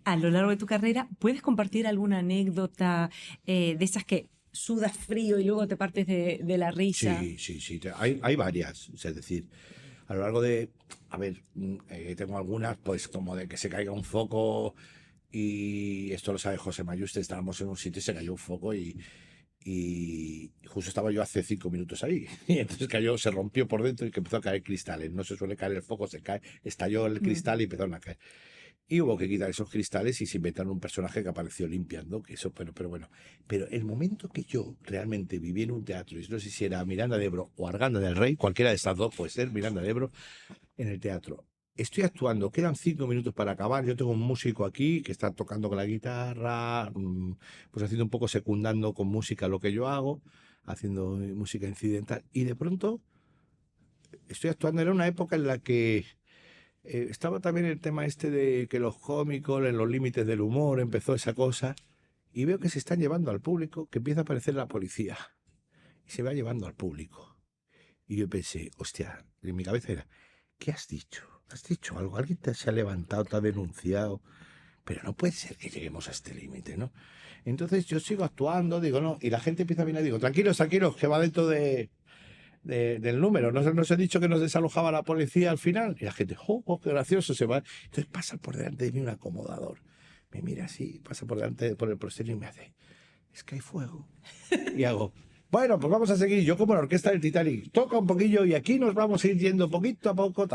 A lo largo de tu carrera, ¿puedes compartir alguna anécdota de esas que sudas frío y luego te partes de la risa? Sí. Hay varias. Es decir, a lo largo de... A ver, tengo algunas, pues como de que se caiga un foco y esto lo sabe José Mayuste, estábamos en un sitio y se cayó un foco y justo estaba yo hace 5 minutos ahí. Y entonces cayó, se rompió por dentro y que empezó a caer cristales. No se suele caer el foco, se cae, estalló el cristal y empezaron a caer. Y hubo que quitar esos cristales y se inventaron un personaje que apareció limpiando, que eso, pero bueno. Pero el momento que yo realmente viví en un teatro, y no sé si era Miranda de Ebro o Arganda del Rey, cualquiera de estas dos puede ser, Miranda de Ebro, en el teatro. Estoy actuando, quedan 5 minutos para acabar, yo tengo un músico aquí que está tocando con la guitarra, pues haciendo un poco secundando con música lo que yo hago, haciendo música incidental, y de pronto estoy actuando, era una época en la que estaba también el tema este de que los cómicos, en los límites del humor, empezó esa cosa, y veo que se están llevando al público, que empieza a aparecer la policía, y se va llevando al público. Y yo pensé, hostia, en mi cabeza era, ¿qué has dicho? ¿Has dicho algo? ¿Alguien se ha levantado, te ha denunciado? Pero no puede ser que lleguemos a este límite, ¿no? Entonces yo sigo actuando, digo, no, y la gente empieza a venir y digo, tranquilos, que va dentro del número. No os he dicho que nos desalojaba la policía al final. Y la gente, qué gracioso, se va. Entonces pasa por delante de mí un acomodador. Me mira así, pasa por delante, por el proscenio y me hace, es que hay fuego. Y hago, bueno, pues vamos a seguir. Yo como la orquesta del Titanic, toca un poquillo y aquí nos vamos a ir yendo poquito a poco,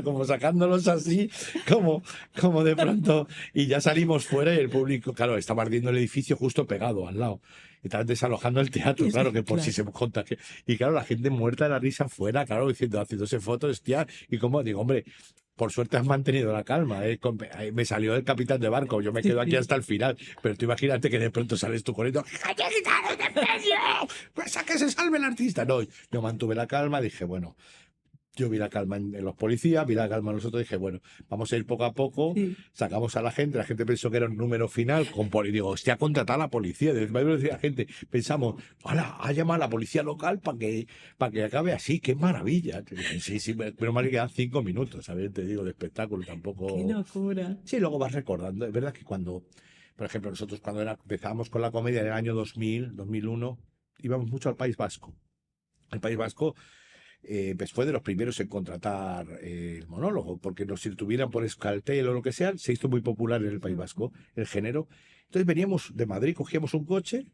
como sacándolos así, como de pronto, y ya salimos fuera y el público, claro, estaba ardiendo el edificio justo pegado al lado. Y estaban desalojando el teatro, claro, que por si se contagia. Y claro, la gente muerta de la risa fuera, claro, diciendo, haciéndose fotos, tía, y como digo, hombre, por suerte has mantenido la calma. Me salió el capitán de barco. Yo me quedo aquí hasta el final. Pero tú imagínate que de pronto sales tú corriendo. Pues a que se salve el artista. No, yo mantuve la calma. Dije, bueno, yo vi la calma en los policías, vi la calma en nosotros. Dije, bueno, vamos a ir poco a poco. Sí. Sacamos a la gente. La gente pensó que era un número final. Digo, hostia, contratar a la policía. Decía la gente, pensamos, hola, ha llamado a la policía local para que acabe así. ¡Qué maravilla! Sí, pero más que quedan 5 minutos, ¿sabes? Te digo, de espectáculo tampoco. ¡Qué locura! Sí, luego vas recordando. Es verdad que cuando, por ejemplo, nosotros cuando empezábamos con la comedia en el año 2000, 2001, íbamos mucho al País Vasco. El País Vasco pues fue de los primeros en contratar el monólogo, porque si lo tuvieran por Euskaltel o lo que sea, se hizo muy popular en el País Vasco el género. Entonces veníamos de Madrid, cogíamos un coche,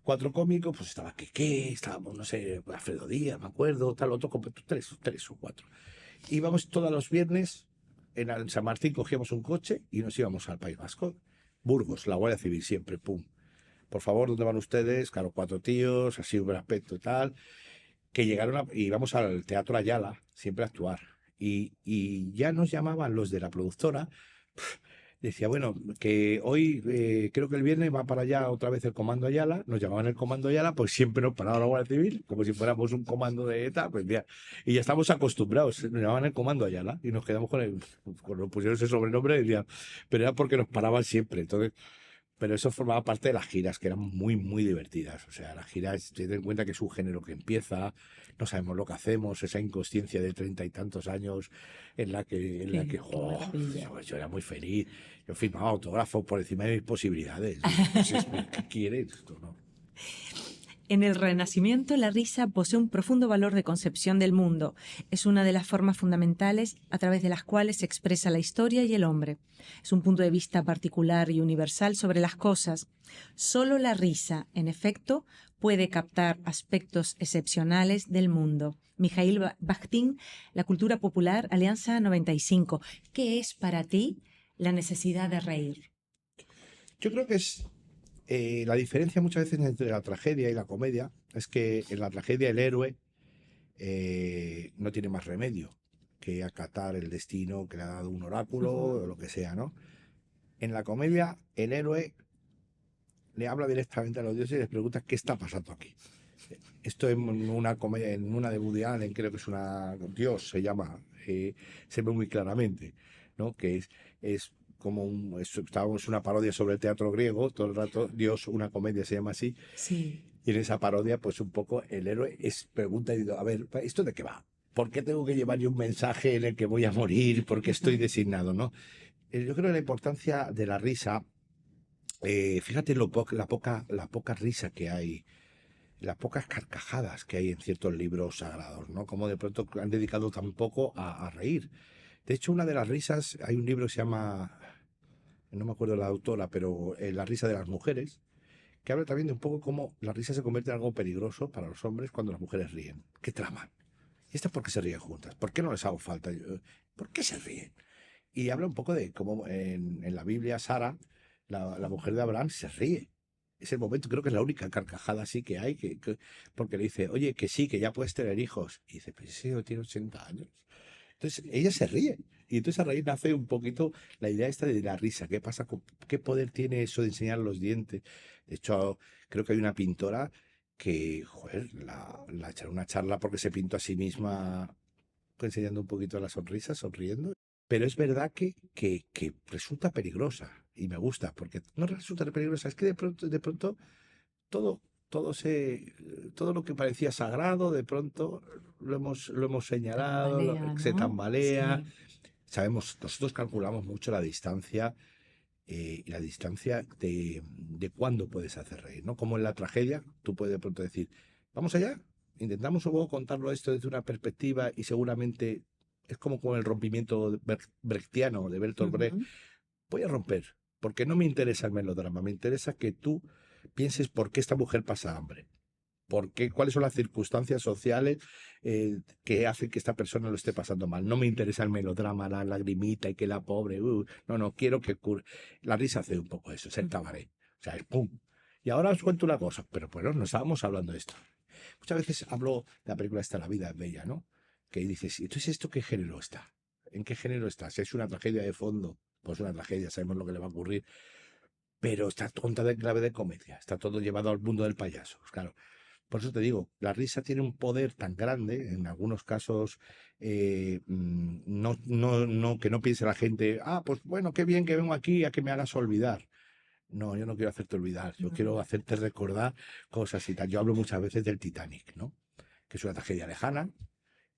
4 cómicos, pues estaba Keke, estábamos, no sé, Alfredo Díaz, me acuerdo, tal, otro, 3 o 4. Íbamos todos los viernes en San Martín, cogíamos un coche y nos íbamos al País Vasco. Burgos, la Guardia Civil siempre, pum. Por favor, ¿dónde van ustedes? Claro, 4 tíos, así un buen aspecto y tal. Que llegaron y íbamos al Teatro Ayala, siempre a actuar. Y ya nos llamaban los de la productora. Decía, bueno, que hoy, creo que el viernes va para allá otra vez el Comando Ayala. Nos llamaban el Comando Ayala, pues siempre nos paraba la Guardia Civil, como si fuéramos un comando de ETA. Pues ya, y ya estamos acostumbrados. Nos llamaban el Comando Ayala y nos quedamos con nos pusieron ese sobrenombre. Decía, pero era porque nos paraban siempre. Entonces, Pero eso formaba parte de las giras, que eran muy, muy divertidas. O sea, las giras, ten en cuenta que es un género que empieza, no sabemos lo que hacemos, esa inconsciencia de 30 y tantos años Qué maravilla. yo era muy feliz. Yo firmaba autógrafos por encima de mis posibilidades. Digo, pues, ¿qué quieres? Esto, ¿no? En el Renacimiento, la risa posee un profundo valor de concepción del mundo. Es una de las formas fundamentales a través de las cuales se expresa la historia y el hombre. Es un punto de vista particular y universal sobre las cosas. Solo la risa, en efecto, puede captar aspectos excepcionales del mundo. Mijail Bakhtin, La cultura popular, Alianza 95. ¿Qué es para ti la necesidad de reír? Yo creo que es la diferencia muchas veces entre la tragedia y la comedia es que en la tragedia el héroe no tiene más remedio que acatar el destino que le ha dado un oráculo o lo que sea, ¿no? En la comedia el héroe le habla directamente a los dioses y les pregunta qué está pasando aquí. Esto en una comedia, en una de Woody Allen, creo que es una Dios se llama, se ve muy claramente, ¿no? Que es como es una parodia sobre el teatro griego, todo el rato Dios, una comedia se llama así, Sí. y en esa parodia, pues un poco el héroe pregunta y dice, a ver, ¿esto de qué va? ¿Por qué tengo que llevar yo un mensaje en el que voy a morir? ¿Por qué estoy designado, no? Yo creo que la importancia de la risa, fíjate la poca risa que hay, las pocas carcajadas que hay en ciertos libros sagrados, ¿no? Como de pronto han dedicado tan poco a reír. De hecho, una de las risas, hay un libro que se llama, no me acuerdo la autora, pero La risa de las mujeres, que habla también de un poco cómo la risa se convierte en algo peligroso para los hombres cuando las mujeres ríen. ¿Qué trama? ¿Y estas por qué se ríen juntas? ¿Por qué no les hago falta? ¿Por qué se ríen? Y habla un poco de cómo en la Biblia Sara, la mujer de Abraham, se ríe. Es el momento, creo que es la única carcajada así que hay, porque le dice, oye, que sí, que ya puedes tener hijos. Y dice, pues sí, tiene 80 años. Entonces ella se ríe. Y entonces a raíz nace un poquito la idea esta de la risa. ¿Qué pasa? ¿Qué poder tiene eso de enseñar los dientes? De hecho, creo que hay una pintora que, joder, la echará una charla porque se pintó a sí misma enseñando un poquito la sonrisa, sonriendo. Pero es verdad que resulta peligrosa y me gusta, porque no resulta peligrosa, es que de pronto todo, todo lo que parecía sagrado, de pronto lo hemos señalado, Tambalea, se ¿no? tambalea. Sí. Sabemos, nosotros calculamos mucho la distancia de cuándo puedes hacer reír, ¿no? Como en la tragedia, tú puedes de pronto decir, vamos allá, intentamos luego contarlo esto desde una perspectiva y seguramente es como con el rompimiento brechtiano de Bertolt Brecht. Ujú. Voy a romper, porque no me interesa el melodrama, me interesa que tú pienses por qué esta mujer pasa hambre. ¿Cuáles son las circunstancias sociales que hacen que esta persona lo esté pasando mal? No me interesa el melodrama, la lagrimita y que la pobre. No, quiero que la risa hace un poco eso, es el cabaret. O sea, es pum. Y ahora os cuento una cosa, pero bueno, no estábamos hablando de esto. Muchas veces hablo de la película esta La vida es bella, ¿no? Que dices, entonces, ¿esto qué género está? ¿En qué género está? Si es una tragedia de fondo, pues una tragedia, sabemos lo que le va a ocurrir, pero está contada en clave de comedia, está todo llevado al mundo del payaso. Claro, por eso te digo, la risa tiene un poder tan grande, en algunos casos, que no piense la gente, pues bueno, qué bien que vengo aquí a que me hagas olvidar. No, yo no quiero hacerte olvidar, yo quiero No. hacerte recordar cosas y tal. Yo hablo muchas veces del Titanic, ¿no? Que es una tragedia lejana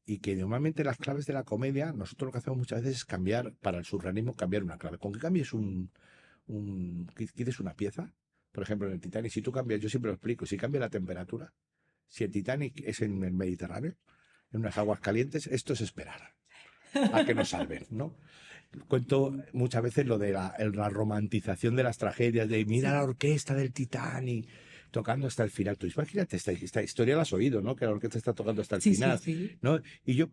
y que normalmente las claves de la comedia, nosotros lo que hacemos muchas veces es cambiar, para el surrealismo, cambiar una clave. Con que cambies quites una pieza, por ejemplo, en el Titanic, si tú cambias, yo siempre lo explico, si cambia la temperatura, si el Titanic es en el Mediterráneo, en unas aguas calientes, esto es esperar a que nos salven, ¿no? Cuento muchas veces lo de la romantización de las tragedias, de mira la Sí, orquesta del Titanic tocando hasta el final. Tú imagínate, esta historia la has oído, ¿no? Que la orquesta está tocando hasta el sí, sí, final, sí. ¿no? Y yo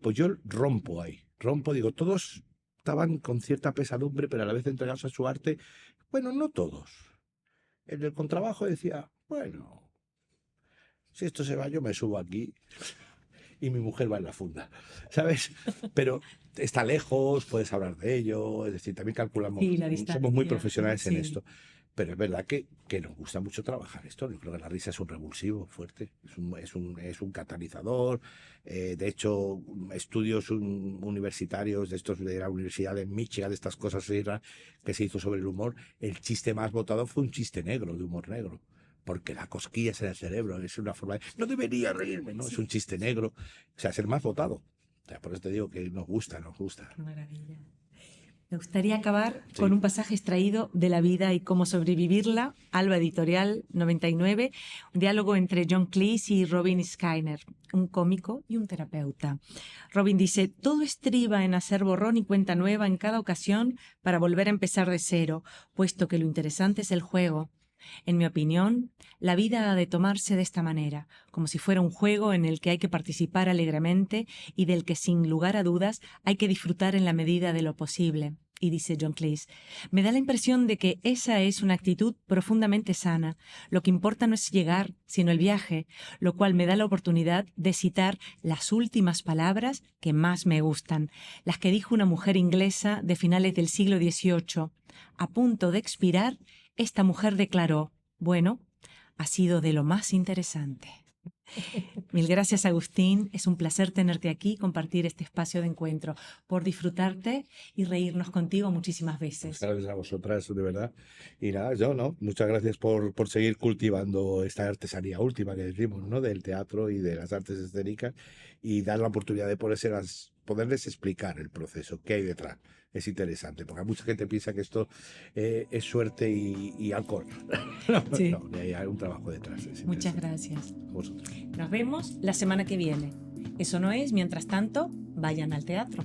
rompo ahí, digo, todos estaban con cierta pesadumbre, pero a la vez entregados a su arte. Bueno, no todos. El del contrabajo decía, bueno, si esto se va, yo me subo aquí y mi mujer va en la funda, ¿sabes? Pero está lejos, puedes hablar de ello, es decir, también calculamos, Sí, la somos muy distancia. profesionales en Sí. esto. pero es verdad que nos gusta mucho trabajar esto. Yo creo que la risa es un revulsivo fuerte, es un catalizador. De hecho, estudios universitarios de estos de la Universidad de Michigan, de estas cosas que se hizo sobre el humor, el chiste más votado fue un chiste negro, de humor negro. Porque la cosquilla es en el cerebro, es una forma de, no debería reírme, ¿no? Es un chiste negro, o sea, es el más votado. O sea, por eso te digo que nos gusta. Qué maravilla. Me gustaría acabar Sí. con un pasaje extraído de La vida y cómo sobrevivirla, Alba Editorial 99, un diálogo entre John Cleese y Robin Skinner, un cómico y un terapeuta. Robin dice, todo estriba en hacer borrón y cuenta nueva en cada ocasión para volver a empezar de cero, puesto que lo interesante es el juego. En mi opinión, la vida ha de tomarse de esta manera, como si fuera un juego en el que hay que participar alegremente y del que sin lugar a dudas hay que disfrutar en la medida de lo posible. Y dice John Cleese, me da la impresión de que esa es una actitud profundamente sana. Lo que importa no es llegar, sino el viaje, lo cual me da la oportunidad de citar las últimas palabras que más me gustan, las que dijo una mujer inglesa de finales del siglo XVIII. A punto de expirar, esta mujer declaró, bueno, ha sido de lo más interesante. Mil gracias, Agustín. Es un placer tenerte aquí y compartir este espacio de encuentro, por disfrutarte y reírnos contigo muchísimas veces. Muchas gracias a vosotras, de verdad. Y nada, yo no. Muchas gracias por seguir cultivando esta artesanía última que decimos, ¿no? Del teatro y de las artes escénicas y dar la oportunidad de poderles explicar el proceso, qué hay detrás. Es interesante, porque mucha gente piensa que esto es suerte y alcohol. No, Sí. no, hay un trabajo detrás. Muchas gracias. A vosotros. Nos vemos la semana que viene. Eso no es, mientras tanto, vayan al teatro.